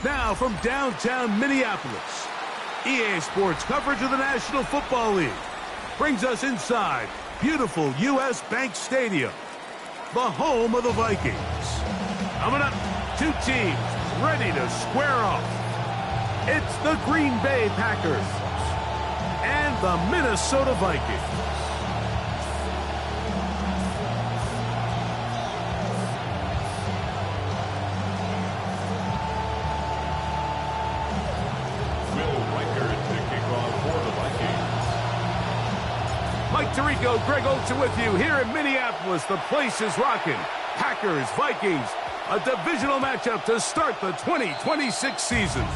Now from downtown Minneapolis, EA Sports coverage of the National Football League brings us inside beautiful U.S. Bank Stadium, the home of the Vikings. Coming up, two teams ready to square off. It's the Green Bay Packers and the Minnesota Vikings. Mike Tirico, Greg Olsen with you here in Minneapolis. The place is rocking. Packers, Vikings, a divisional matchup to start the 2026 season.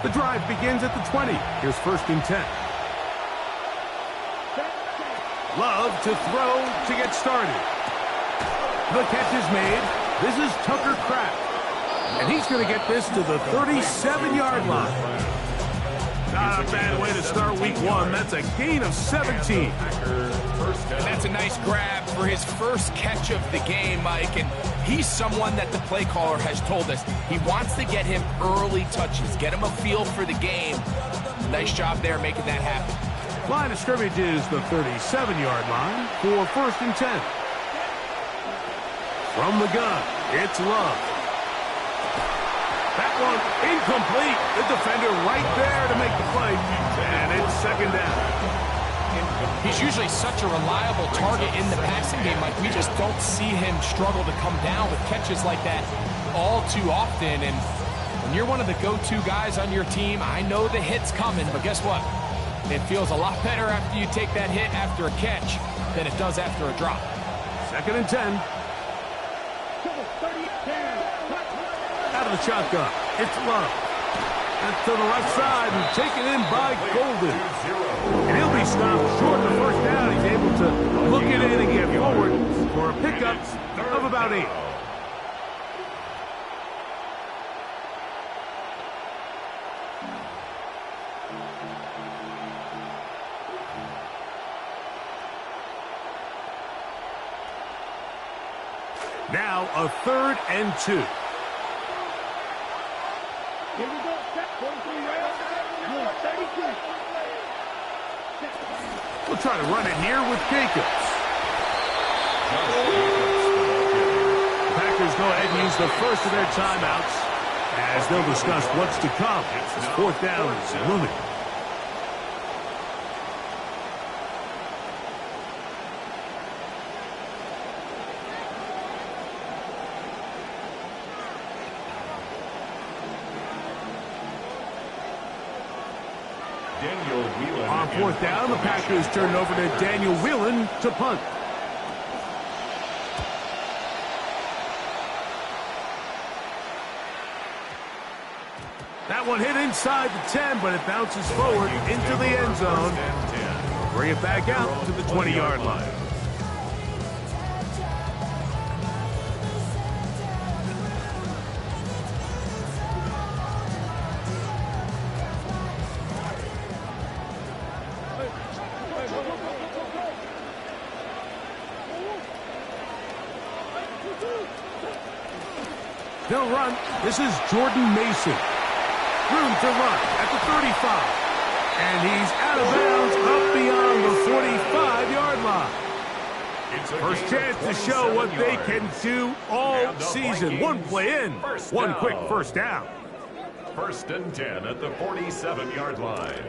The drive begins at the 20. Here's 1st and 10. Love to throw to get started. The catch is made. This is Tucker Kraft. And he's going to get this to the 37-yard line. Not a bad way to start week one. That's a gain of 17. And that's a nice grab for his first catch of the game, Mike. And he's someone that the play caller has told us he wants to get him early touches, get him a feel for the game. Nice job there making that happen. Line of scrimmage is the 37-yard line for 1st and 10. From the gun, it's Love. That one incomplete. The defender right there to make the play. And it's 2nd down. He's usually such a reliable target in the passing game. Like, we just don't see him struggle to come down with catches like that all too often. And when you're one of the go-to guys on your team, I know the hit's coming, but guess what? It feels a lot better after you take that hit after a catch than it does after a drop. 2nd and 10. Out of the shotgun, it's Love. That's to the left side and taken in by Golden. And he'll be stopped short of the 1st down. He's able to look it in and get forward for a pickup of about 8. Now a 3rd and 2. Here we go. Set 43 yards. 32. We'll try to run it here with Jacobs. The Packers go ahead and use the first of their timeouts as they'll discuss what's to come. It's 4th down is looming. On 4th down, the Packers turn it over to Daniel Whelan to punt. That one hit inside the 10, but it bounces forward into the end zone. Bring it back out to the 20-yard line. They'll run. This is Jordan Mason. Room to run at the 35. And he's out of bounds up beyond the 45-yard line. First chance to show what they can do all season. One play in, one quick 1st down. 1st and 10 at the 47-yard line.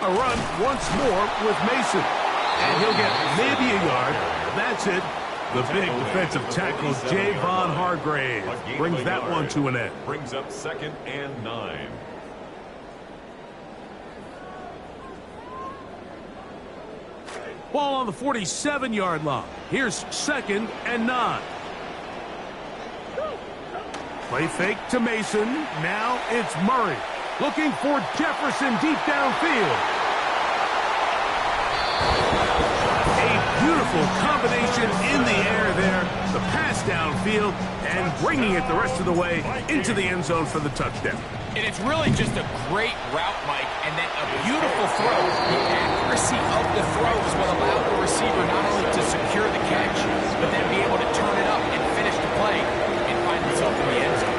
A run once more with Mason. And he'll get maybe a yard. That's it. The big defensive tackle, Javon Hargrave, brings that one to an end. Brings up 2nd and 9. Ball on the 47-yard line. Here's 2nd and 9. Play fake to Mason. Now it's Murray. Looking for Jefferson deep downfield. A beautiful combination in the air there. The pass downfield and bringing it the rest of the way into the end zone for the touchdown. And it's really just a great route, Mike, and then a beautiful throw. The accuracy of the throw is what allowed the receiver not only to secure the catch, but then be able to turn it up and finish the play and find himself in the end zone.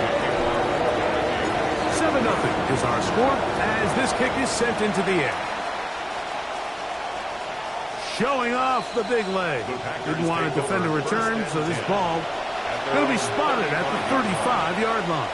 7-0 is our score as this kick is sent into the air. Showing off the big leg. Didn't want to defend a return, so this ball going to be spotted at the 35-yard line.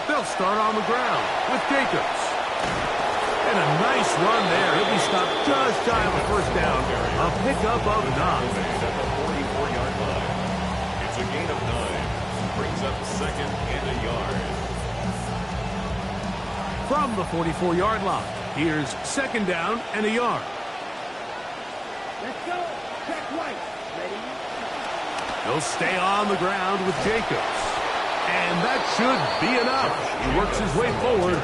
They'll start on the ground with Jacobs. And a nice run there. He'll be stopped just shy of a first down. A pickup of 9. At the 44-yard line. It's a gain of 9. Brings up second and a yard. From the 44-yard line, here's second down and a yard. Let's go. Check right. Ready? He'll stay on the ground with Jacobs. And that should be enough. He works his way forward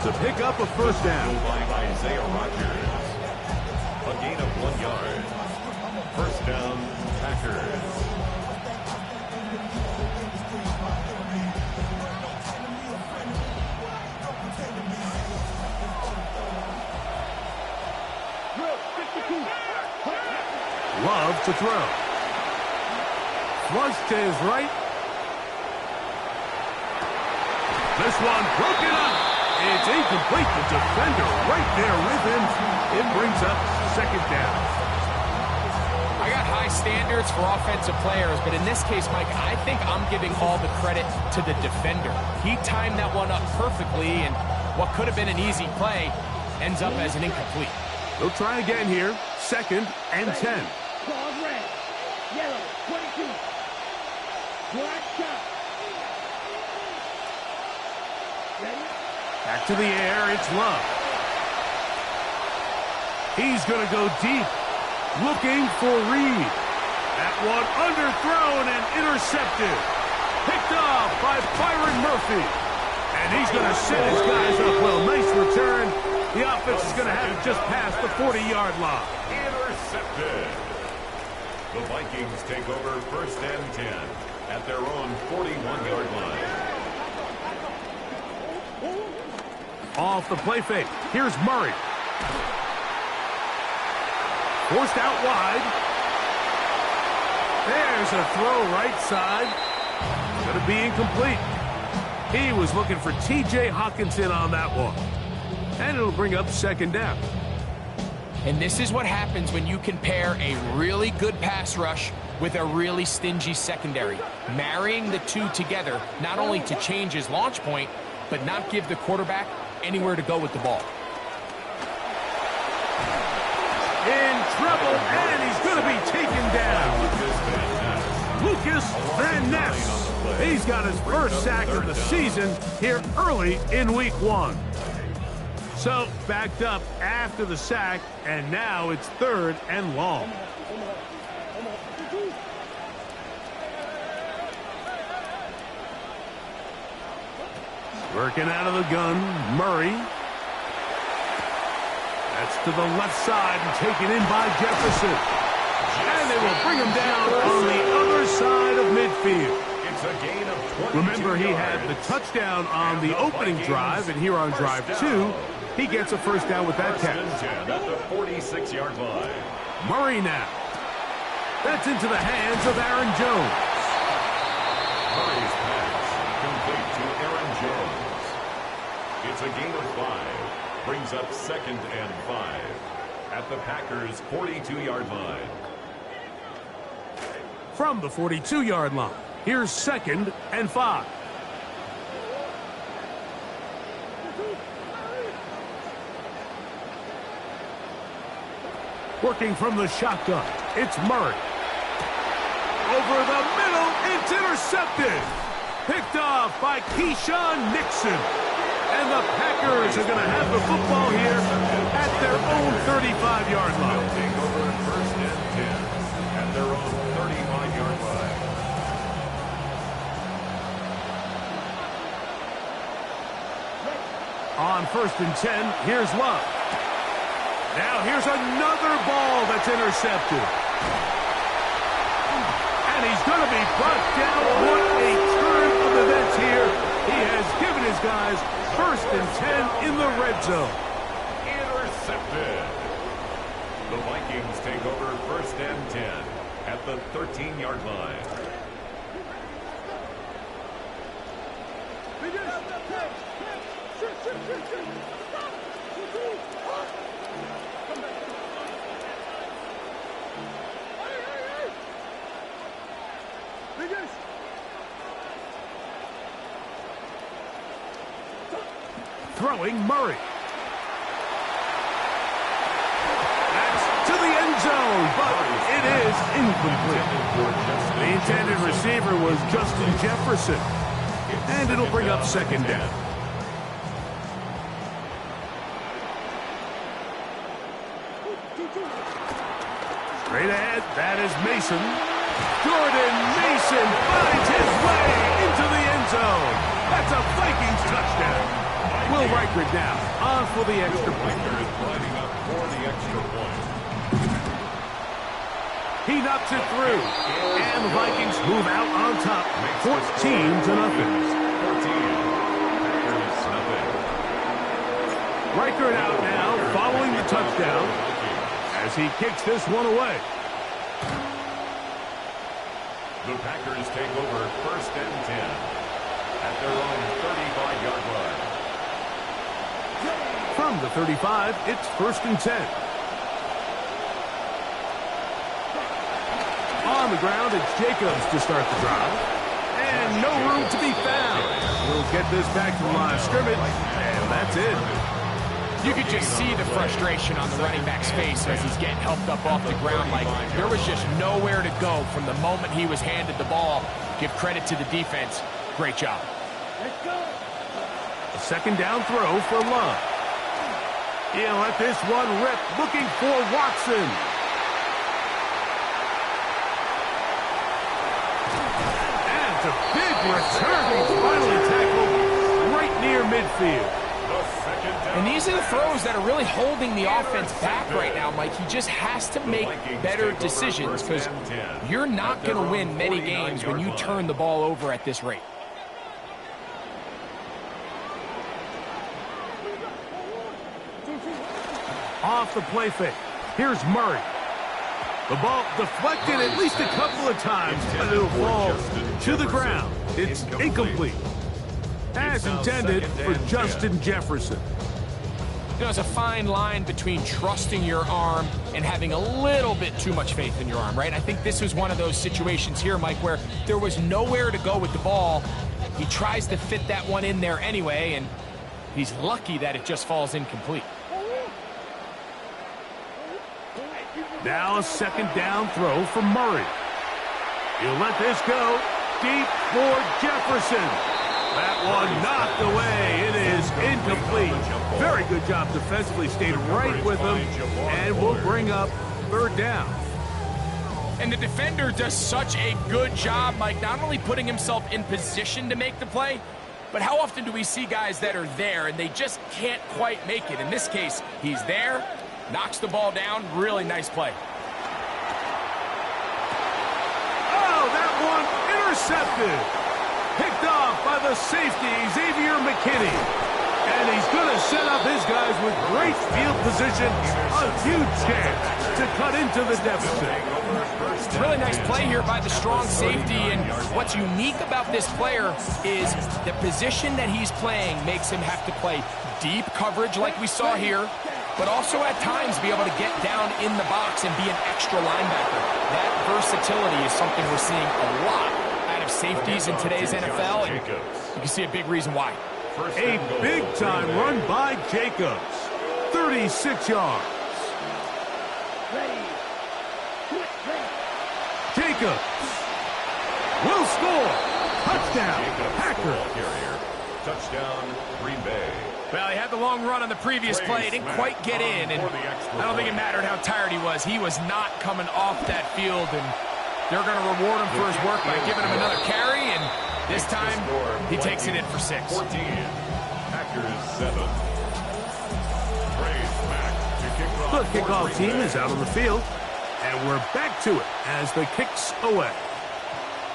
to pick up a first down. By Isaiah Rodgers. A gain of 1 yard. First down, Packers. Drill 52. Love to throw. Flush to his right. This one broken up. It's incomplete. The defender right there with him. It brings up second down. I got high standards for offensive players, but in this case, Mike, I think I'm giving all the credit to the defender. He timed that one up perfectly, and what could have been an easy play ends up as an incomplete. They'll try again here. Second and 10. Claws red. Yellow 22. Black shot. Ready? Back to the air, it's Love. He's going to go deep, looking for Reed. That one underthrown and intercepted. Picked off by Byron Murphy. And he's going to set his guys up well. Nice return. The offense is going to have it just past the 40-yard line. Intercepted. The Vikings take over first and 10 at their own 41-yard line. Off the play fake. Here's Murray. Forced out wide. There's a throw right side. Going to be incomplete. He was looking for T.J. Hawkinson on that one. And it'll bring up second down. And this is what happens when you can pair a really good pass rush with a really stingy secondary. Marrying the two together, not only to change his launch point, but not give the quarterback anywhere to go with the ball. In trouble, and he's going to be taken down. Lucas Van Ness. He's got his first sack of the season here early in week 1. So, backed up after the sack, and now it's third and long. Working out of the gun, Murray. That's to the left side and taken in by Jefferson. And they will bring him down on the other side of midfield. It's a gain of 22 Remember, he had the yards. touchdown on the opening drive, and here on drive 2, he gets a first down with that First and catch. 10 at the 46-yard line. Murray now. That's into the hands of Aaron Jones. Murray's pass complete to Aaron Jones. It's a gain of 5. Brings up second and 5 at the Packers' 42-yard line. From the 42-yard line, here's second and 5. Working from the shotgun, it's Murray. Over the middle, it's intercepted. Picked off by Keyshawn Nixon. And the Packers are going to have the football here at their own 35-yard line. Take over first and 10 at their own 35-yard line. On first and 10, here's Love. Now here's another ball that's intercepted. And he's going to be brought down. What a turn of events here. He has given his guys first and 10 in the red zone. Intercepted. The Vikings take over first and 10 at the 13-yard line. Throwing Murray. That's to the end zone, but it is incomplete. The intended receiver was Justin Jefferson. And it'll bring up second down. Straight ahead, that is Mason. Jordan Mason finds his way into the end zone. That's a Vikings touchdown. Will Reichert now on for the extra point. Lining up for the extra point. He knocks it through. And the Vikings move out on top. 14-0. 14. Packers nothing. Reichert out now following the touchdown as he kicks this one away. The Packers take over first and 10 at their own 35-yard line. From the 35, it's first and 10. On the ground, it's Jacobs to start the drive. And no room to be found. We'll get this back to the line of scrimmage, and that's it. You could just see the frustration on the running back's face as he's getting helped up off the ground. Like, there was just nowhere to go from the moment he was handed the ball. Give credit to the defense. Great job. A second down throw for Love. He'll let this one rip, looking for Watson. And it's a big return. He's finally tackled right near midfield. And these are the throws that are really holding the offense back right now, Mike. He just has to make better decisions because you're not going to win many games when you turn the ball over at this rate. Off the play fake. Here's Murray. The ball deflected at least a couple of times, but it'll fall to the ground. It's incomplete. As intended for Justin Jefferson. You know, it's a fine line between trusting your arm and having a little bit too much faith in your arm, right? I think this was one of those situations here, Mike, where there was nowhere to go with the ball. He tries to fit that one in there anyway, and he's lucky that it just falls incomplete. Now a second down throw from Murray. He'll let this go deep for Jefferson. That one knocked away. It is incomplete. Very good job defensively. Stayed right with him. And will bring up third down. And the defender does such a good job, Mike, not only putting himself in position to make the play, but how often do we see guys that are there and they just can't quite make it? In this case, he's there, knocks the ball down. Really nice play. Oh, that one intercepted. Picked off by the safety, Xavier McKinney. And he's going to set up his guys with great field position. A huge chance to cut into the deficit. Really nice play here by the strong safety. And what's unique about this player is the position that he's playing makes him have to play deep coverage like we saw here, but also at times be able to get down in the box and be an extra linebacker. That versatility is something we're seeing a lot of safeties in today's NFL, and you can see a big reason why. A big-time run by Jacobs. 36 yards. Jacobs will score. Touchdown, Packers. Touchdown, Green Bay. Well, he had the long run on the previous play. He didn't quite get in, and I don't think it mattered how tired he was. He was not coming off that field, and they're going to reward him for his work by giving him another carry, and this time he takes it in for 6. 14. Packers 7. Trey's back to kick off. The kickoff team is out on the field, and we're back to it as the kick's away.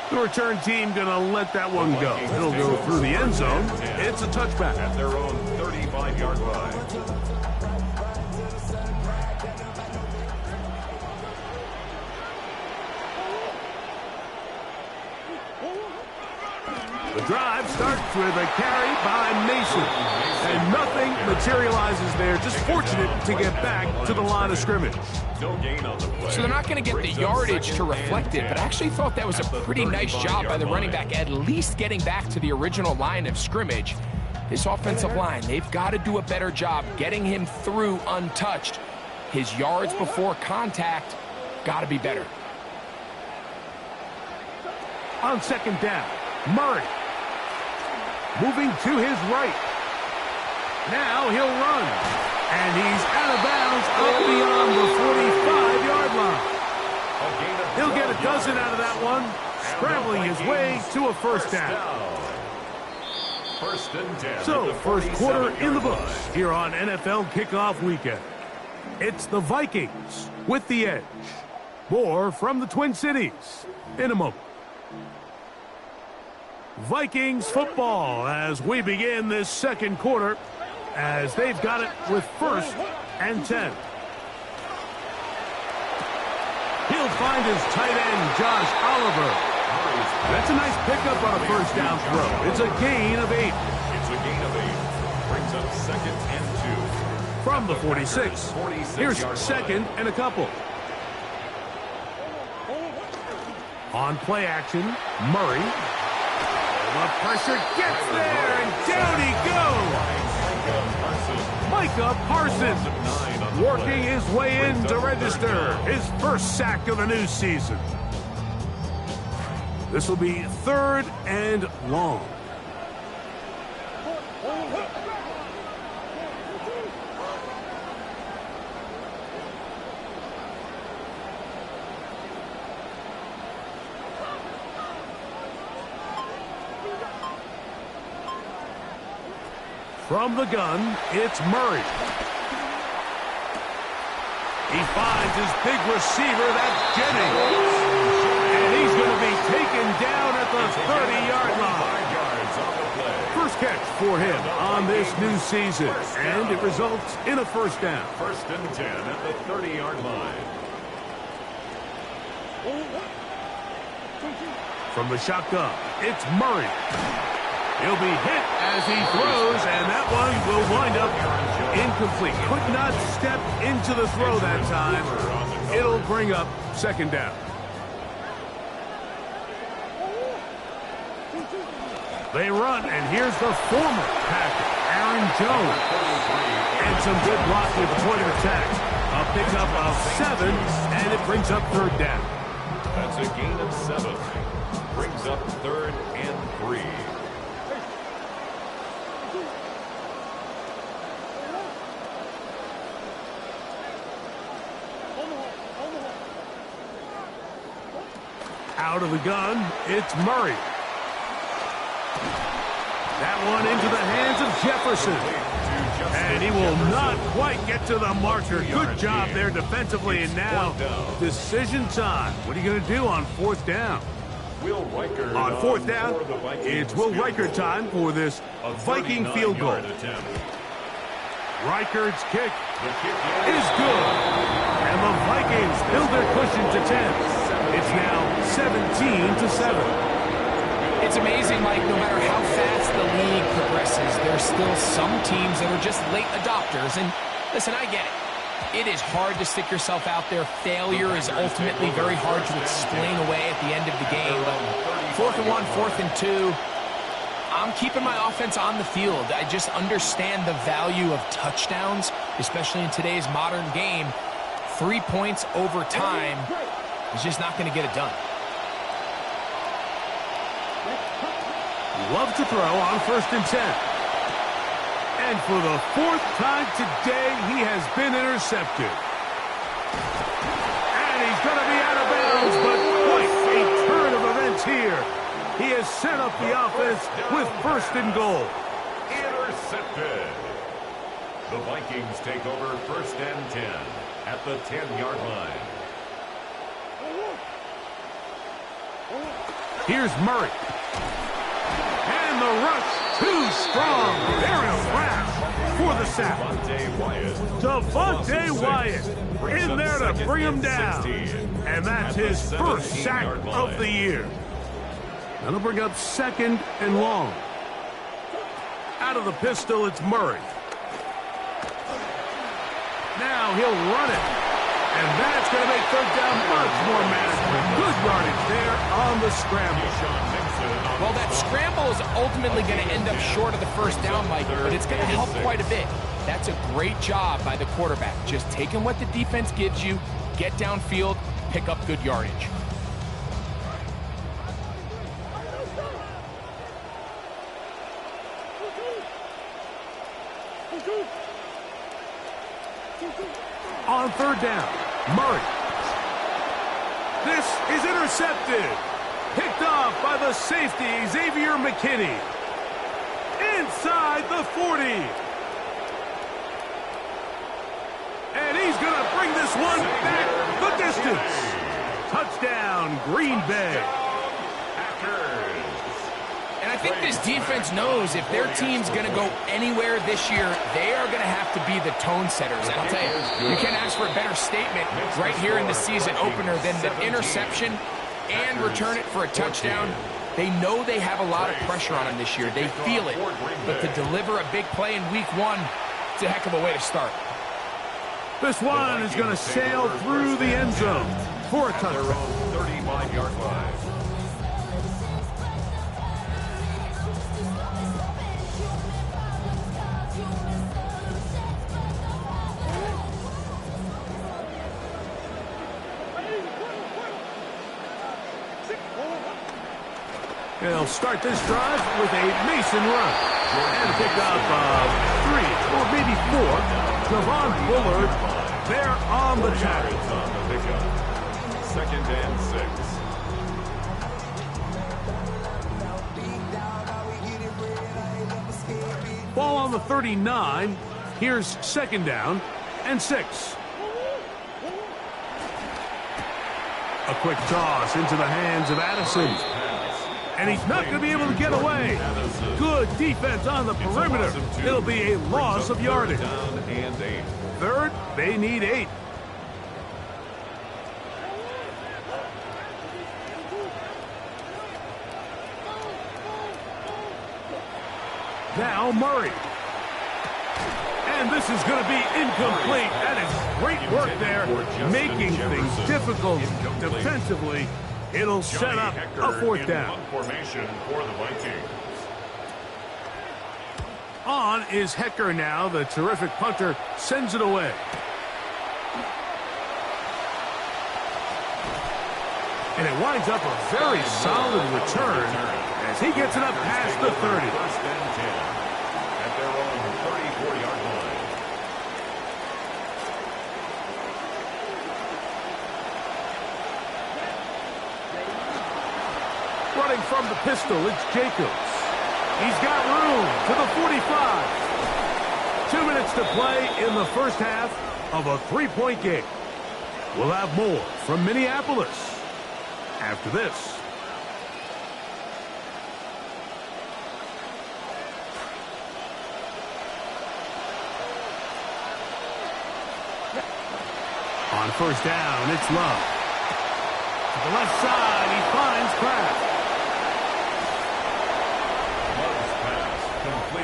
The return team going to let that one go. It'll go through the end zone. It's a touchback. At their own 35-yard line. The drive starts with a carry by Mason. And nothing materializes there. Just fortunate to get back to the line of scrimmage. No gain on the play. So they're not going to get the yardage to reflect it, but I actually thought that was a pretty nice job by the running back, at least getting back to the original line of scrimmage. This offensive line, they've got to do a better job getting him through untouched. His yards before contact got to be better. On second down, Murray. Moving to his right. Now he'll run. And he's out of bounds up beyond the 45-yard line. He'll get a dozen out of that one, scrambling his way to a first down. First and 10. So, first quarter in the books here on NFL Kickoff Weekend. It's the Vikings with the edge. More from the Twin Cities in a moment. Vikings football as we begin this second quarter, as they've got it with first and 10. He'll find his tight end, Josh Oliver. That's a nice pickup on a first down throw. It's a gain of 8. It's a gain of 8. Brings up second and 2. From the 46, here's second and a couple. On play action, Murray. The pressure gets there, and down he goes. Micah Parsons working his way in to register his first sack of the new season. This will be third and long. From the gun, it's Murray. He finds his big receiver, that's Jennings. And he's going to be taken down at the 30-yard line. First catch for him on this new season, and it results in a first down. First and 10 at the 30-yard line. From the shotgun, it's Murray. He'll be hit as he throws, and that one will wind up incomplete. Could not step into the throw that time. It'll bring up second down. They run, and here's the former Packer, Aaron Jones. And some good blocking at the point of attack. A pickup of 7, and it brings up third down. That's a gain of 7. Brings up third and 3. Out of the gun, it's Murray. That one into the hands of Jefferson. And he will not quite get to the marker. Good job there defensively, and now decision time. What are you going to do on fourth down? On fourth down, it's Will Riker time for this Viking field goal. Riker's kick is good. And the Vikings build their cushion to 10. It's now 17-7. It's amazing, Mike, no matter how fast the league progresses, there's still some teams that are just late adopters. And listen, I get it. It is hard to stick yourself out there. Failure is ultimately very hard to explain away at the end of the game. But 4th and 1, 4th and 2, I'm keeping my offense on the field. I just understand the value of touchdowns, especially in today's modern game. 3 points over time is just not going to get it done. Loves to throw on 1st and 10. And for the 4th time today, he has been intercepted. And he's going to be out of bounds, but quite a turn of events here. He has set up the offense with 1st and goal. Intercepted. The Vikings take over 1st and 10 at the 10-yard line. Here's Murray. And the rush too strong. There is Rash for the sack. Devontae Wyatt in there to bring him down. And that's his 1st sack of the year. That'll bring up 2nd and long. Out of the pistol, it's Murray. Now he'll run it. And that's going to make 3rd down much more manageable. Good yardage there on the scramble. Well, that scramble is ultimately going to end up short of the 1st down, Mike, but it's going to help quite a bit. That's a great job by the quarterback. Just taking what the defense gives you, get downfield, pick up good yardage. On 3rd down, Murray. This is intercepted. Picked off by the safety, Xavier McKinney. Inside the 40. And he's going to bring this one back the distance. Touchdown, Green Bay. And I think this defense knows if their team's going to go anywhere this year, they are going to have to be the tone setters. And I'll tell you, you can't ask for a better statement right here in the season opener than the interception and return it for a touchdown. They know they have a lot of pressure on them this year. They feel it. But to deliver a big play in week 1, it's a heck of a way to start. This one is going to sail through the end zone for a touchdown. 35-yard line. He'll start this drive with a Mason run. And pick up 3 or maybe 4. Javon Bullard there on the tackle. 2nd and 6. Ball on the 39. Here's 2nd down and 6. A quick toss into the hands of Addison. And he's not going to be able to get away. Good defense on the perimeter. It'll be a loss of yardage. 3rd, they need 8. Now Murray. And this is going to be incomplete. That is great work there, making things difficult defensively. It'll set up a 4th down. Formation for the Vikings. On is Hecker now. The terrific punter sends it away. And it winds up a very solid return as he gets it up past the 30. 1st and 10 at their own 34-yard line. Running from the pistol, it's Jacobs. He's got room to the 45. 2 minutes to play in the 1st half of a 3-point game. We'll have more from Minneapolis after this. On 1st down, it's Love. To the left side, he finds Kraft.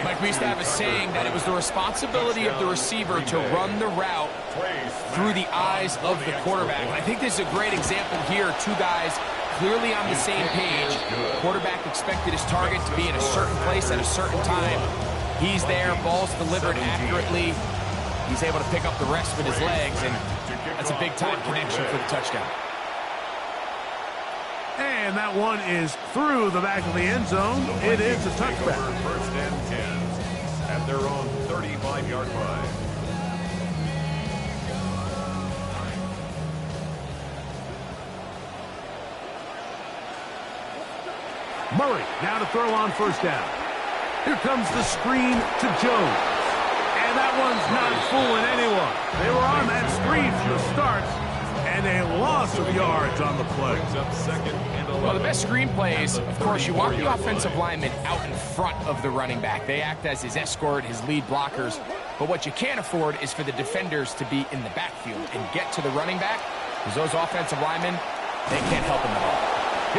Mike, we used to have a saying that it was the responsibility of the receiver to run the route through the eyes of the quarterback. And I think this is a great example here. 2 guys clearly on the same page. Quarterback expected his target to be in a certain place at a certain time. He's there, ball's delivered accurately. He's able to pick up the rest with his legs, and that's a big-time connection for the touchdown. And And that one is through the back of the end zone. It is a touchback. First and 10 at their own 35-yard line. Murray now to throw on first down. Here comes the screen to Jones. And that one's not fooling anyone. They were on that screen from the start. And a loss of yards on the play. Well, the best screen plays, of course, you want the offensive lineman out in front of the running back. They act as his escort, his lead blockers. But what you can't afford is for the defenders to be in the backfield and get to the running back, because those offensive linemen, they can't help him at all.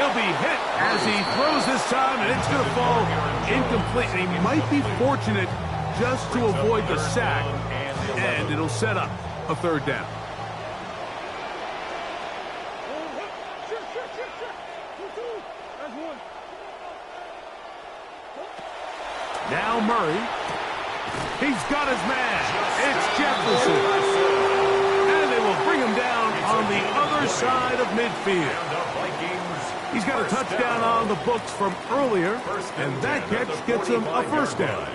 He'll be hit as he throws this time, and it's going to fall incomplete. And he might be fortunate just to avoid the sack, and it'll set up a third down. Now Murray. He's got his man. It's Jefferson. And they will bring him down on the other side of midfield. He's got a touchdown on the books from earlier, and that catch gets him a first down.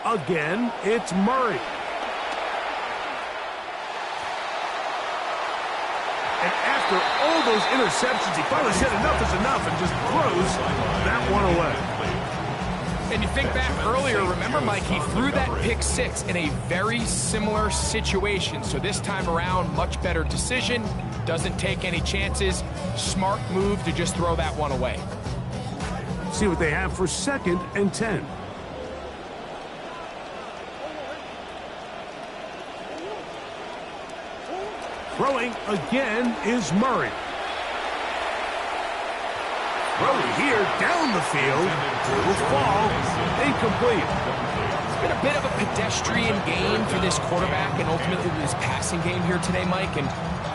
Again, it's Murray. And after all those interceptions, he finally said enough is enough and just throws that one away. And you think back earlier, remember, Mike, he threw that pick six in a very similar situation. So this time around, much better decision, doesn't take any chances. Smart move to just throw that one away. See what they have for 2nd and 10. Throwing again is Murray. Murray here down the field will fall incomplete. It's been a bit of a pedestrian game for this quarterback and ultimately this passing game here today, Mike. And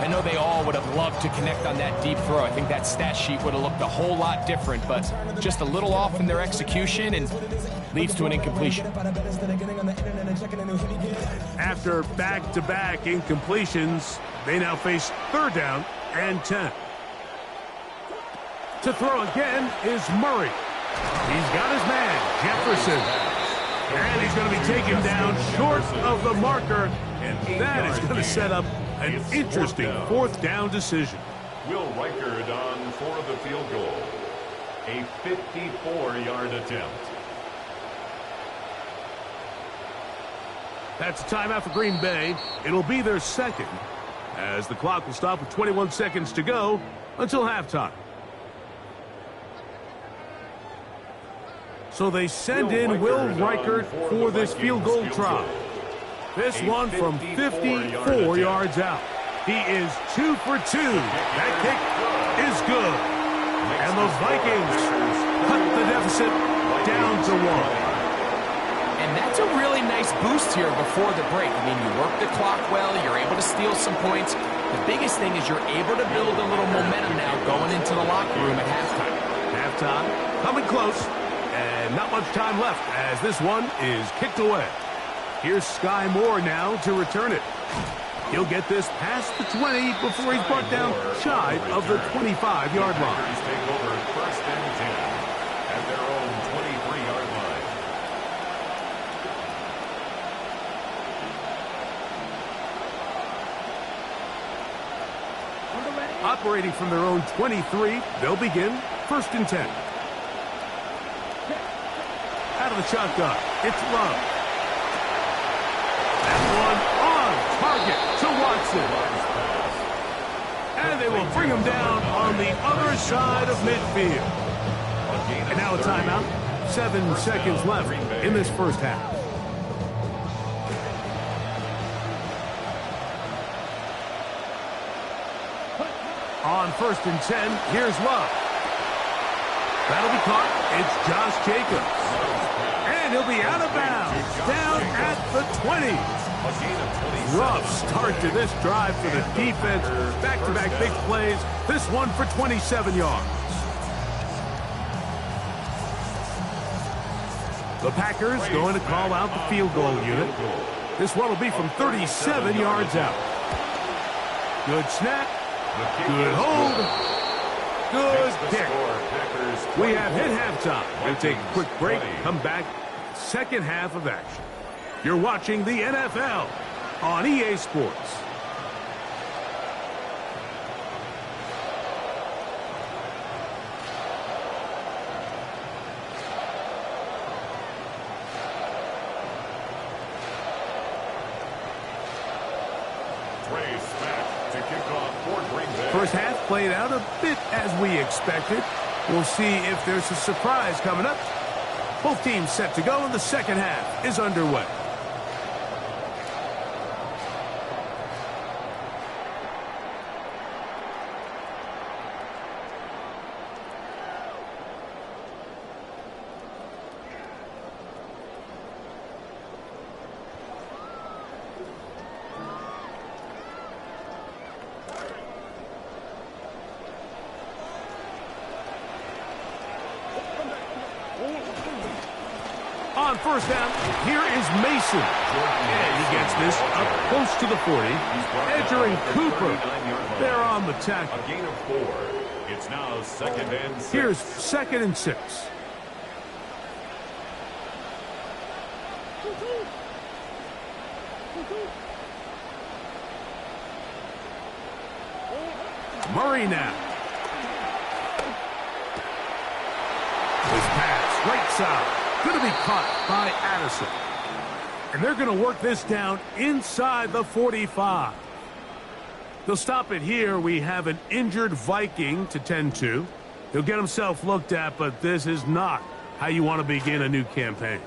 I know they all would have loved to connect on that deep throw. I think that stat sheet would have looked a whole lot different, but just a little off in their execution and leads to an incompletion. After back-to-back incompletions, they now face 3rd down and 10. To throw again is Murray. He's got his man, Jefferson. And he's going to be taken down short of the marker, and that is going to set up an interesting 4th down decision. Will Reichard on for the field goal. A 54-yard attempt. That's a timeout for Green Bay. It'll be their 2nd, as the clock will stop with 21 seconds to go until halftime. So they send in Will Reichard for this field goal try. This one from 54 yards out. He is 2 for 2. That kick is good. And the Vikings cut the deficit down to 1. And that's a really nice boost here before the break. I mean, you work the clock well, you're able to steal some points. The biggest thing is you're able to build a little momentum now going into the locker room at halftime. Halftime coming close, and not much time left as this one is kicked away. Here's Sky Moore now to return it. He'll get this past the 20 before he's brought down shy of the 25-yard line. Take over 1st and 10 at their own 23-yard line. Operating from their own 23, they'll begin 1st and 10. Out of the shotgun, it's Love. That one on target to Watson. And they will bring him down on the other side of midfield. And now a timeout. 7 seconds left in this first half. On 1st and 10, here's Love. That'll be caught. It's Josh Jacobs. And he'll be out of bounds. Down at the 20. Rough start to this drive for the defense. Back-to-back big plays. This one for 27 yards. The Packers going to call out the field goal unit. This one will be from 37 yards out. Good snap. Good hold. Good kick. We have hit halftime. We'll take a quick break. Come back. Second half of action. You're watching the NFL on EA Sports. First half played out a bit as we expected. We'll see if there's a surprise coming up. Both teams set to go, and the second half is underway. On first down, here is Mason. And he gets this up close to the 40. Edger and Cooper, they're on the tackle. A gain of 4. It's now 2nd and 6. Here's 2nd and 6. Murray now. His pass, right side. Going to be caught by Addison. And they're going to work this down inside the 45. They'll stop it here. We have an injured Viking to tend to. He'll get himself looked at, but this is not how you want to begin a new campaign.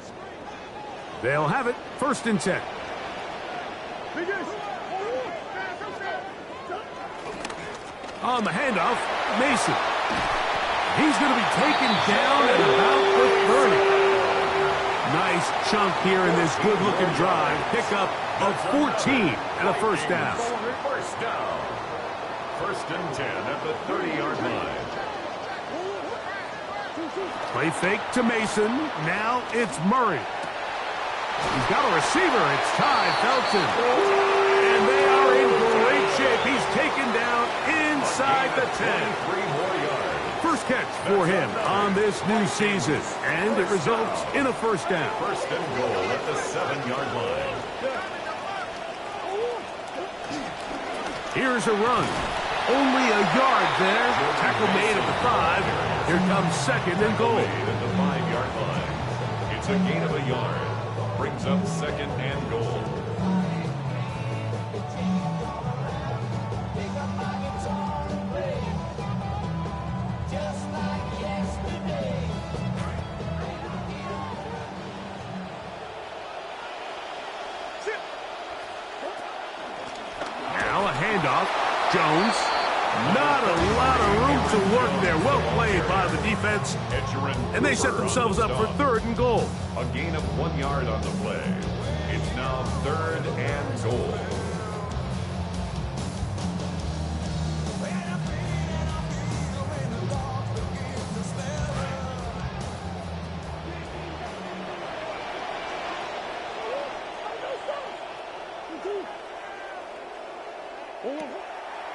They'll have it 1st and 10. On the handoff, Mason. He's going to be taken down at about the 30. Nice chunk here in this good-looking drive. Pickup of 14 and a first down. First down. 1st and 10 at the 30-yard line. Play fake to Mason. Now it's Murray. He's got a receiver. It's Ty Felton. And they are in great shape. He's taken down inside the 10. 3 more yards. First catch for him on this new season. And it results in a first down. 1st and goal at the 7-yard line. Here's a run. Only a yard there. Tackle made at the 5. Here comes 2nd and goal. At the 5-yard line. It's a gain of a yard. Brings up 2nd and goal. Jones. Not a lot of room to work there. Well played by the defense. And they set themselves up for 3rd and goal. A gain of 1 yard on the play. It's now 3rd and goal.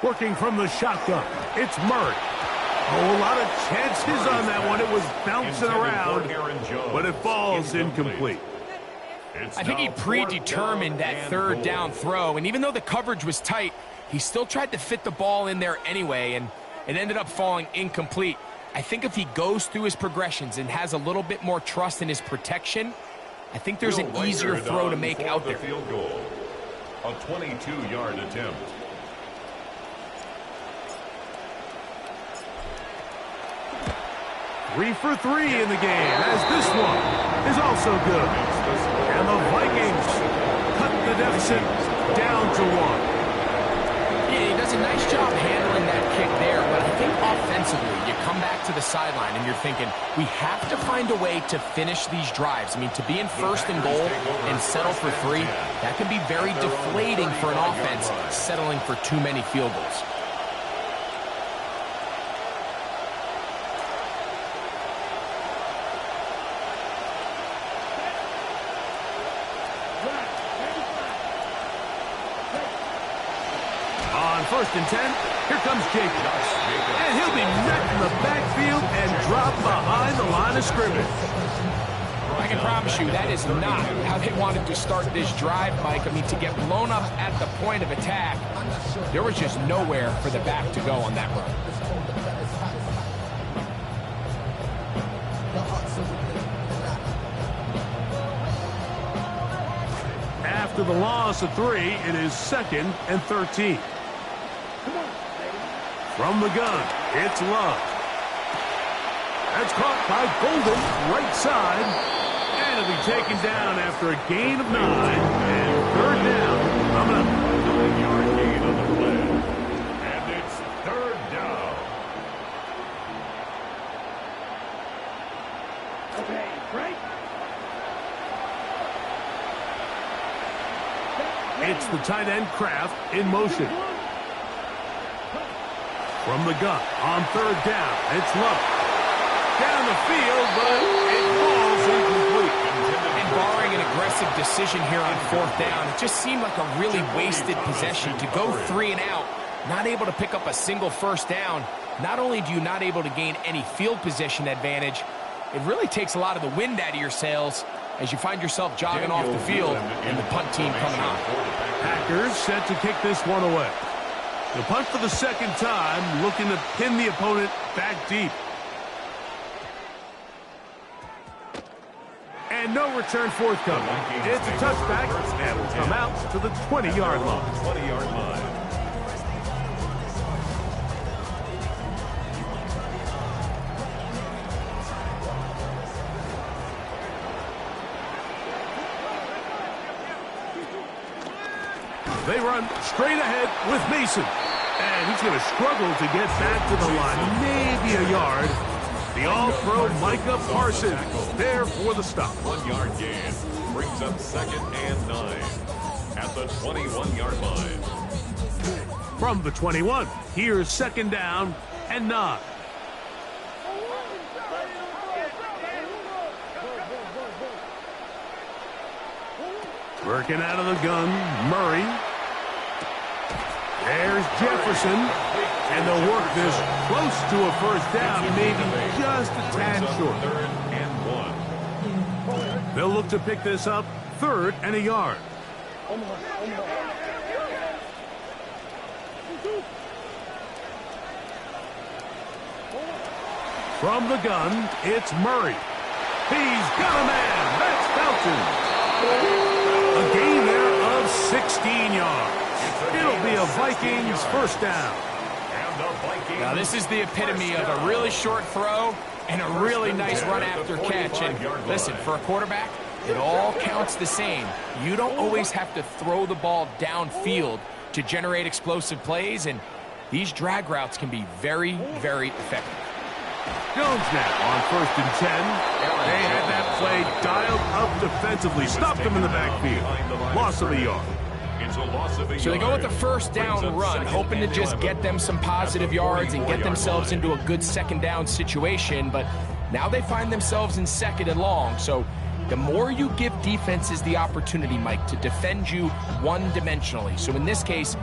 Working from the shotgun, it's Murray. Oh, a lot of chances on that one. It was bouncing around, but it falls incomplete. I think he predetermined that 3rd down throw, and even though the coverage was tight, he still tried to fit the ball in there anyway, and it ended up falling incomplete. I think if he goes through his progressions and has a little bit more trust in his protection, I think there's an easier throw to make out there. Field goal. A 22-yard attempt. Three for 3 in the game, as this one is also good. And the Vikings cut the deficit down to 1. Yeah, he does a nice job handling that kick there, but I think offensively, you come back to the sideline and you're thinking, we have to find a way to finish these drives. I mean, to be in 1st and goal and settle for 3, that can be very deflating for an offense settling for too many field goals. On 1st and 10, here comes Jacobs. And he'll be met in the backfield and dropped behind the line of scrimmage. I can promise you that is not how they wanted to start this drive, Mike. I mean, to get blown up at the point of attack, there was just nowhere for the back to go on that run. After the loss of 3, it is 2nd and 13. From the gun, it's Love. That's caught by Golden, right side. And it'll be taken down after a gain of 9. And 3rd down coming up. 9-yard gain on the play. And it's 3rd down. Okay, break. It's the tight end Kraft in motion. From the gun, on 3rd down, it's Love. Down the field, but it falls incomplete. And barring an aggressive decision here on 4th down, it just seemed like a really wasted possession to go 3 and out, not able to pick up a single 1st down. Not only do you not able to gain any field position advantage, it really takes a lot of the wind out of your sails as you find yourself jogging off the field and the punt team coming on. Packers set to kick this one away. The punt for the 2nd time, looking to pin the opponent back deep. And no return forthcoming. It's a touchback and will come out to the 20-yard line. 20-yard line. They run straight ahead with Mason. And he's going to struggle to get back to the line. Maybe a yard. The all-pro Micah Parsons there for the stop. 1-yard gain brings up 2nd and 9 at the 21-yard line. From the 21, here's 2nd down and 9. Working out of the gun, Murray. There's Jefferson. And they'll work this close to a 1st down, maybe just a tad short. 3rd and 1. They'll look to pick this up 3rd and a yard. From the gun, it's Murray. He's got a man. That's Felton. A gain there of 16 yards. It'll be a Vikings 1st down. Now, this is the epitome of a really short throw and a really nice run after catch. And listen, for a quarterback, it all counts the same. You don't always have to throw the ball downfield to generate explosive plays, and these drag routes can be very, very effective. Jones now on 1st and 10. They had that play dialed up defensively. Stopped them in the backfield. Loss of a yard. So they go with the 1st down run, hoping to just get them some positive yards and get themselves into a good 2nd down situation. But now they find themselves in 2nd and long. So the more you give defenses the opportunity, Mike, to defend you one-dimensionally. So in this case,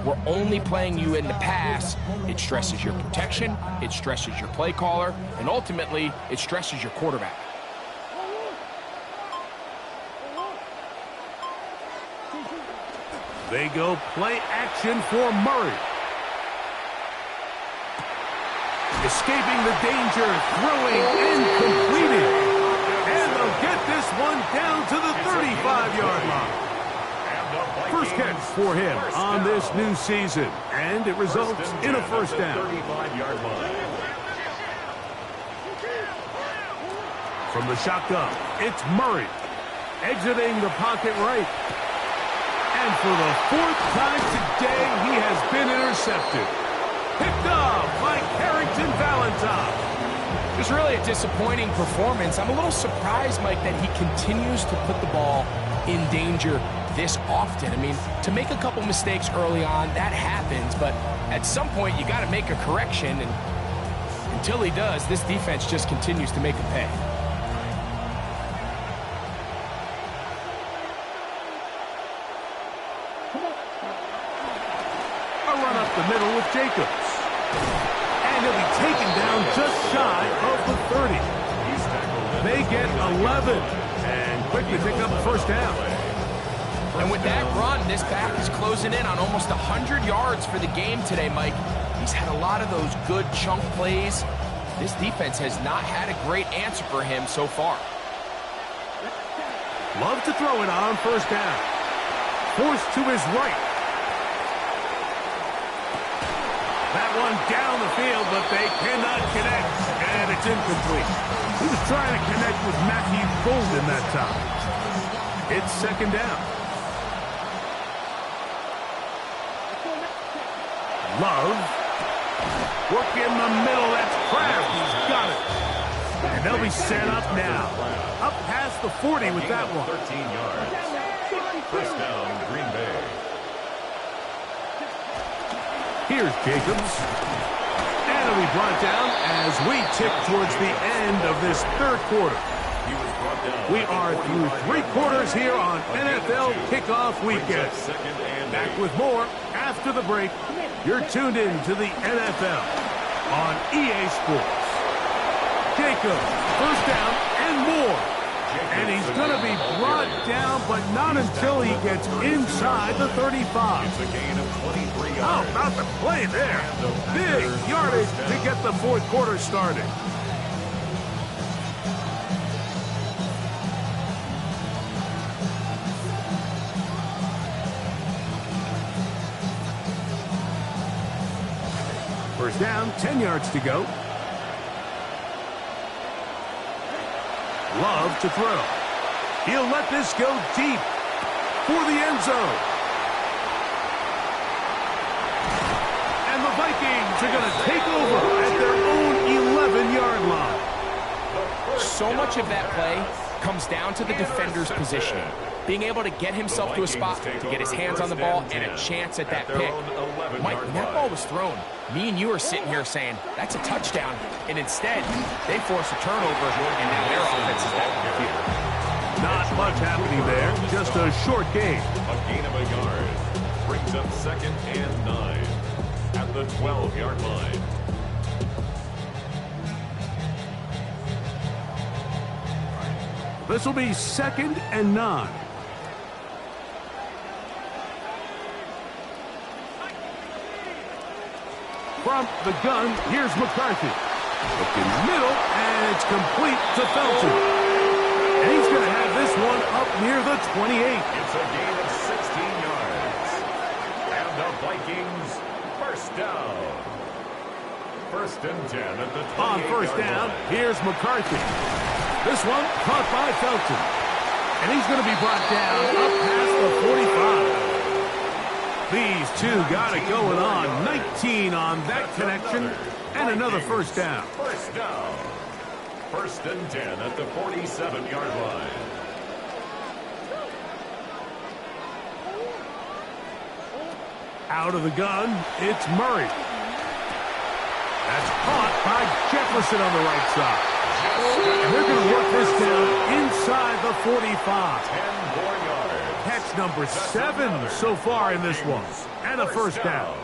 we're only playing you in the pass. It stresses your protection, it stresses your play caller, and ultimately, it stresses your quarterback. They go play action for Murray. Escaping the danger, throwing and completing. And they'll get this one down to the 35-yard line. First catch for him on this new season, and it results in a 1st down. From the shotgun, it's Murray, exiting the pocket right. And for the 4th time today, he has been intercepted. Picked up by Carrington Valentine. It's really a disappointing performance. I'm a little surprised, Mike, that he continues to put the ball in danger this often. I mean, to make a couple mistakes early on, that happens, but at some point you got to make a correction, and until he does, this defense just continues to make him pay. A run up the the middle with Jacobs. And he'll be taken down just shy of the 30. They get 11 and quickly pick up a first down. And with that run, this back is closing in on almost 100 yards for the game today, Mike. He's had a lot of those good chunk plays. This defense has not had a great answer for him so far. Love to throw it on first down. Forced to his right. That one down the field, but they cannot connect, and it's incomplete. He was trying to connect with Matthew Golden that time. It's second down. Love. Work in the middle. That's Kraft. He's got it. And they'll be set up now. Up past the 40 with that one. 13 yards. First down, Green Bay. Here's Jacobs. And he'll be brought down as we tick towards the end of this third quarter. We are through 3 quarters here on NFL Kickoff Weekend. Back with more after the break. You're tuned in to the NFL on EA Sports. Jacobs, first down and more. And he's going to be brought down, but not until he gets inside the 35. It's a gain of 23 yards. How about the play there? Big yardage to get the fourth quarter started. First down, 10 yards to go. Love to throw. He'll let this go deep for the end zone. And the Vikings are going to take over at their own 11-yard line. So much of that play comes down to the defender's positioning. Being able to get himself to a spot to get his hands on the ball and a chance at that pick. Mike, when that ball was thrown, me and you are sitting here saying, that's a touchdown. And instead, they force a turnover, and now their offense is back on the field. Not much happening there, just a short game. A gain of a yard brings up second and 9 at the 12-yard line. This will be second and 9. From the gun, here's McCarthy. Look in the middle, and it's complete to Felton. And he's going to have this one up near the 28. It's a gain of 16 yards. And the Vikings first down. First and 10 at the 28-yard line. On first down, here's McCarthy. This one caught by Felton. And he's going to be brought down up past the 45. These two got it going on. 19 on that connection. And another first down. First down. First and 10 at the 47-yard line. Out of the gun, it's Murray. That's caught by Jefferson on the right side. And they're going to work this down inside the 45. 10 more yards. Catch number 7 so far in this one. And a first down.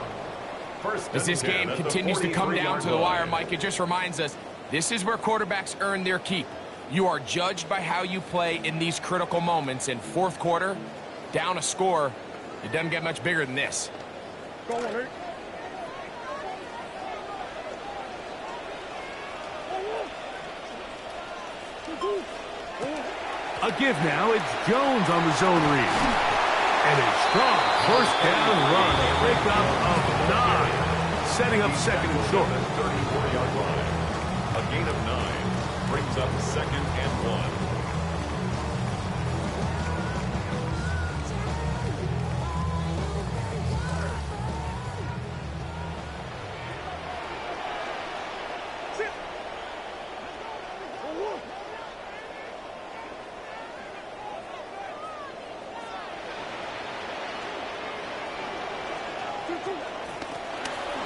As this game continues to come down to the wire, Mike, it just reminds us, this is where quarterbacks earn their keep. You are judged by how you play in these critical moments. In fourth quarter, down a score, it doesn't get much bigger than this. Go on, Rick. A give now. It's Jones on the zone read. And a strong first down run. A pickup of 9. Setting up second and short. 34-yard line. A gain of 9 brings up second and 1.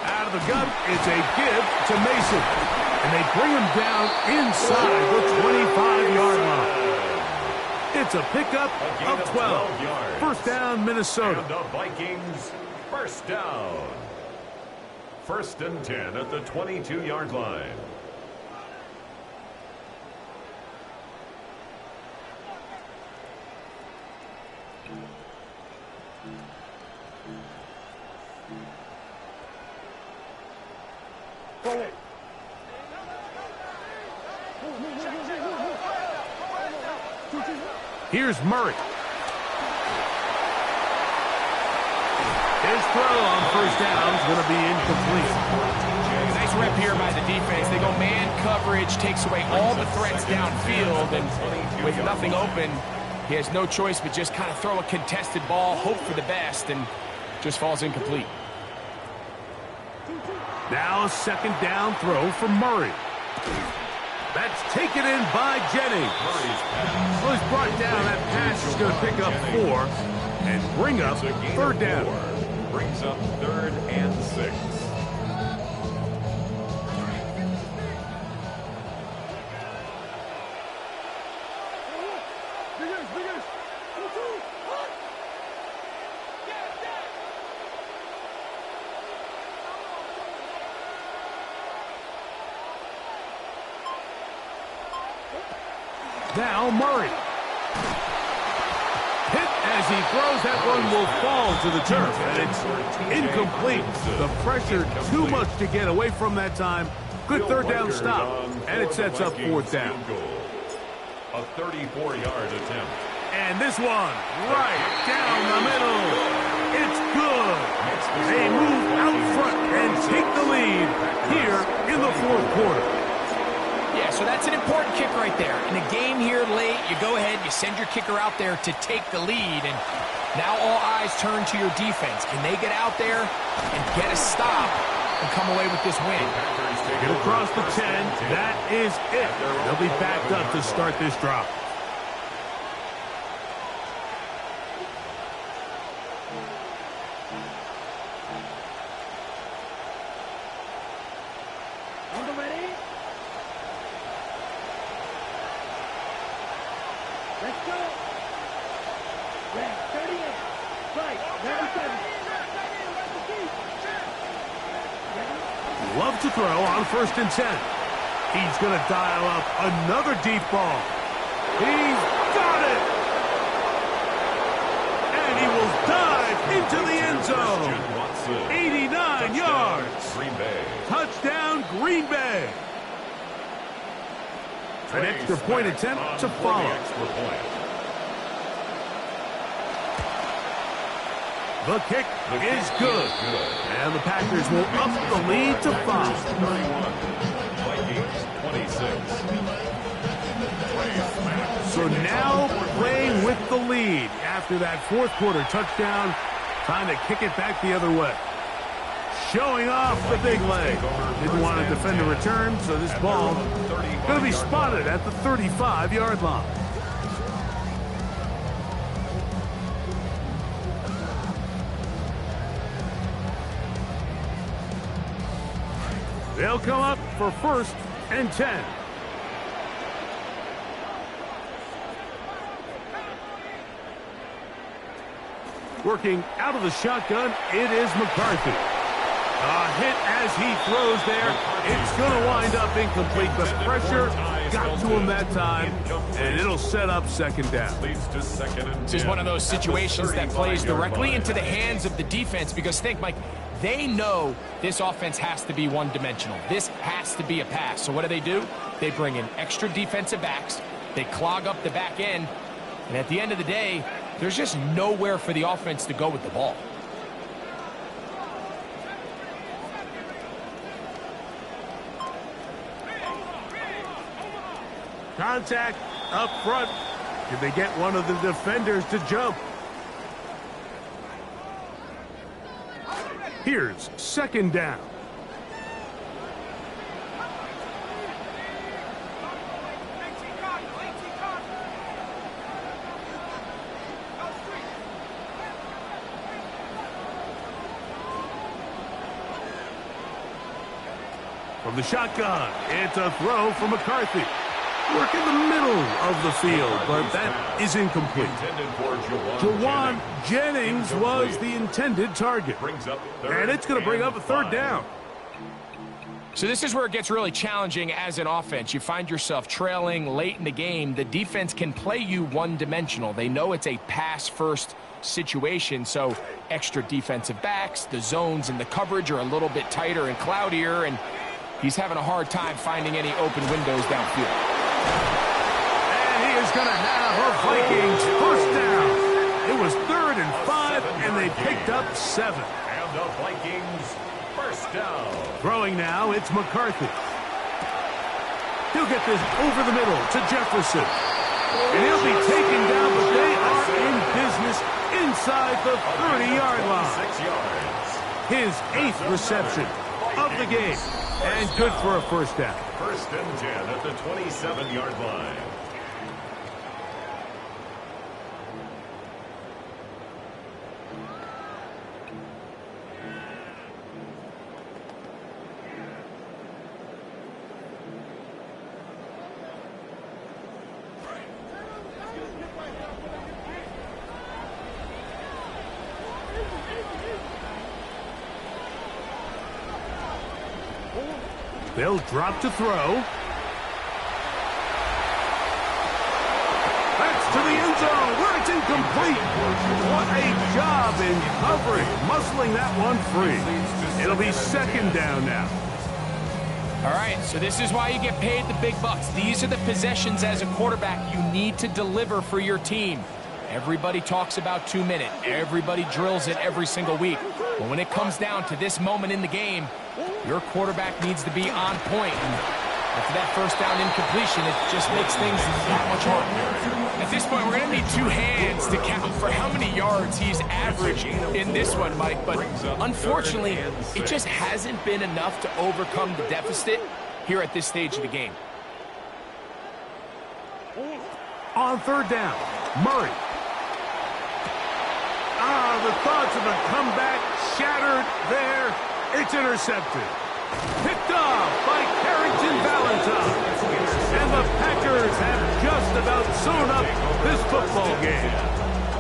Out of the gun, it's a give to Mason. And they bring him down inside the 25-yard line. It's a pickup of 12. First down, Minnesota. And the Vikings first down. first and 10 at the 22-yard line. Here's Murray. His throw on first down is going to be incomplete. Nice rep here by the defense. They go man coverage, takes away all the threats downfield, and with nothing open, he has no choice but just kind of throw a contested ball, hope for the best, and just falls incomplete. Now a second down throw for Murray. That's taken in by Jennings. Well, he's brought down. That pass is going to pick up 4 and bring up third down. Brings up 3rd and 6. Now Murray. Hit as he throws. That one will fall to the turf, and it's incomplete. The pressure too much to get away from that time. Good third down stop, and it sets up fourth down. A 34-yard attempt. And this one right down the middle. It's good. They move out front and take the lead here in the fourth quarter. Yeah, so that's an important kick right there. In a game here late, you go ahead, you send your kicker out there to take the lead, and now all eyes turn to your defense. Can they get out there and get a stop and come away with this win? Get across the 10. That is it. They'll be backed up to start this drive. Let's go. Red 38. Fight. 97. Love to throw on first and 10. He's going to dial up another deep ball. He's got it. And he will dive into the end zone. 89 yards. Green Bay. Touchdown, Green Bay. An extra point attempt to follow. The kick is good. And the Packers will up the lead to 5. So now playing with the lead after that fourth quarter touchdown. Time to kick it back the other way. Showing off the big leg. Didn't want to defend a return, so this ball going to be spotted at the 35-yard line. They'll come up for first and 10. Working out of the shotgun, it is McCarthy. A hit as he throws there. It's going to wind up incomplete, but pressure got to him that time, and it'll set up second down. This is one of those situations that plays directly into the hands of the defense because think, Mike, they know this offense has to be one-dimensional. This has to be a pass. So what do? They bring in extra defensive backs. They clog up the back end. And at the end of the day, there's just nowhere for the offense to go with the ball. Contact up front. Did they get one of the defenders to jump? Here's second down. From the shotgun, it's a throw from McCarthy. Work in the middle of the field, but that is incomplete. Jawan Jennings was the intended target. And it's going to bring up a third down. So this is where it gets really challenging as an offense. You find yourself trailing late in the game. The defense can play you one-dimensional. They know it's a pass-first situation, so extra defensive backs, the zones and the coverage are a little bit tighter and cloudier, and he's having a hard time finding any open windows downfield. And he is going to have a Vikings first down. It was 3rd and 5, and they picked up 7. And the Vikings first down. Throwing now, it's McCarthy. He'll get this over the middle to Jefferson. And he'll be taken down, but they are in business inside the 30-yard line. 6 yards. His 8th reception of the game. And good for a first down. 1st and 10 at the 27-yard line. They'll drop to throw. That's to the end zone where it's incomplete. What a job in covering, muscling that one free. It'll be 2nd down now. All right, so this is why you get paid the big bucks. These are the possessions as a quarterback you need to deliver for your team. Everybody talks about 2-minute. Everybody drills it every single week. But when it comes down to this moment in the game, your quarterback needs to be on point. And after that first down incompletion, it just makes things that much harder. At this point, we're going to need 2 hands to count for how many yards he's averaged in this one, Mike. But unfortunately, it just hasn't been enough to overcome the deficit here at this stage of the game. On 3rd down, Murray. The thoughts of a comeback shattered there. It's intercepted. Picked off by Carrington Valentine. And the Packers have just about sewn up this football game.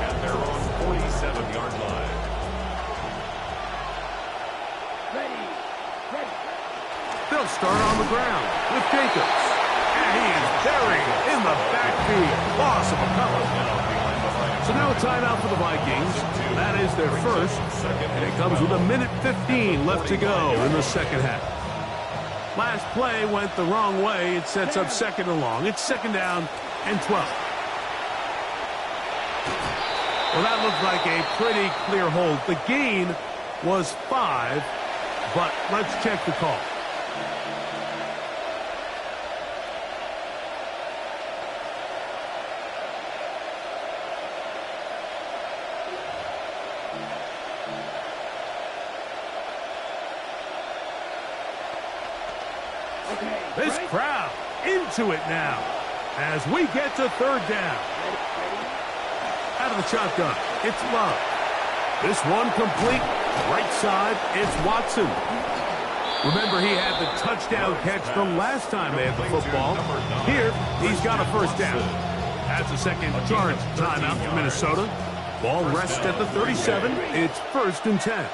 At their own 47-yard line. They'll start on the ground with Jacobs. And he is buried in the backfield. Loss of a couple. So now a timeout for the Vikings. That is their first. And it comes with 1:15 left to go in the second half. Last play went the wrong way. It sets up 2nd and long. It's 2nd down and 12. Well, that looked like a pretty clear hold. The gain was 5, but let's check the call. This crowd into it now as we get to 3rd down. Out of the shotgun, it's Love. This one complete. Right side, it's Watson. Remember, he had the touchdown catch the last time they had the football. Here, he's got a first down. That's a second charge timeout for Minnesota. Ball rests at the 37. It's 1st and 10.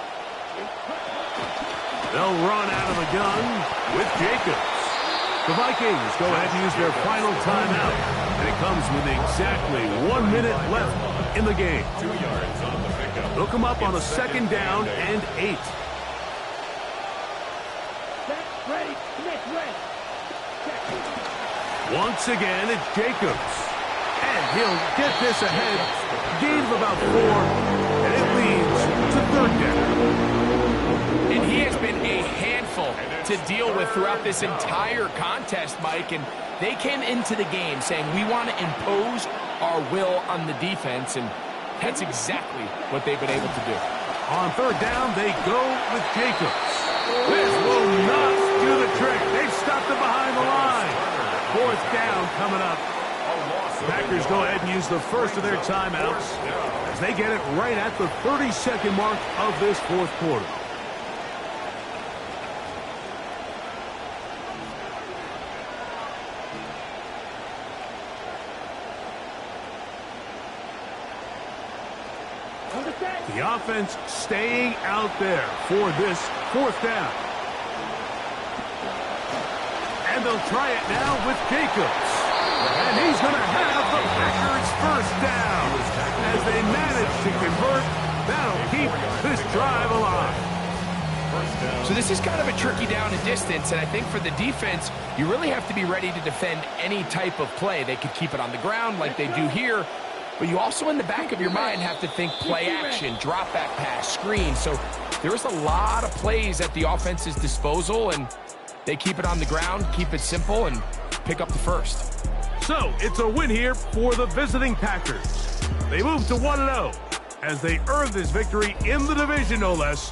They'll run out of the gun with Jacobs. The Vikings go ahead and use their final timeout. And it comes with exactly 1 minute left in the game. 2 yards on the pickup. They'll come up on a 2nd down and 8. Once again, it's Jacobs. And he'll get this ahead. Gain of about 4. And it leads to 3rd down. And he has been a handful to deal with throughout this entire contest, Mike. And they came into the game saying, we want to impose our will on the defense. And that's exactly what they've been able to do. On 3rd down, they go with Jacobs. This will not do the trick. They've stopped it behind the line. 4th down coming up. Packers go ahead and use the first of their timeouts as they get it right at the 30-second mark of this 4th quarter. The offense staying out there for this 4th down. they'll try it now with Jacobs. And he's going to have the Packers first down. As they manage to convert, that'll keep this drive alive. So this is kind of a tricky down and distance, and I think for the defense, you really have to be ready to defend any type of play. They could keep it on the ground like they do here, but you also in the back of your mind have to think play action, drop back pass, screen. So there's a lot of plays at the offense's disposal, and they keep it on the ground, keep it simple, and pick up the first. So it's a win here for the visiting Packers. They move to 1-0 as they earn this victory in the division, no less,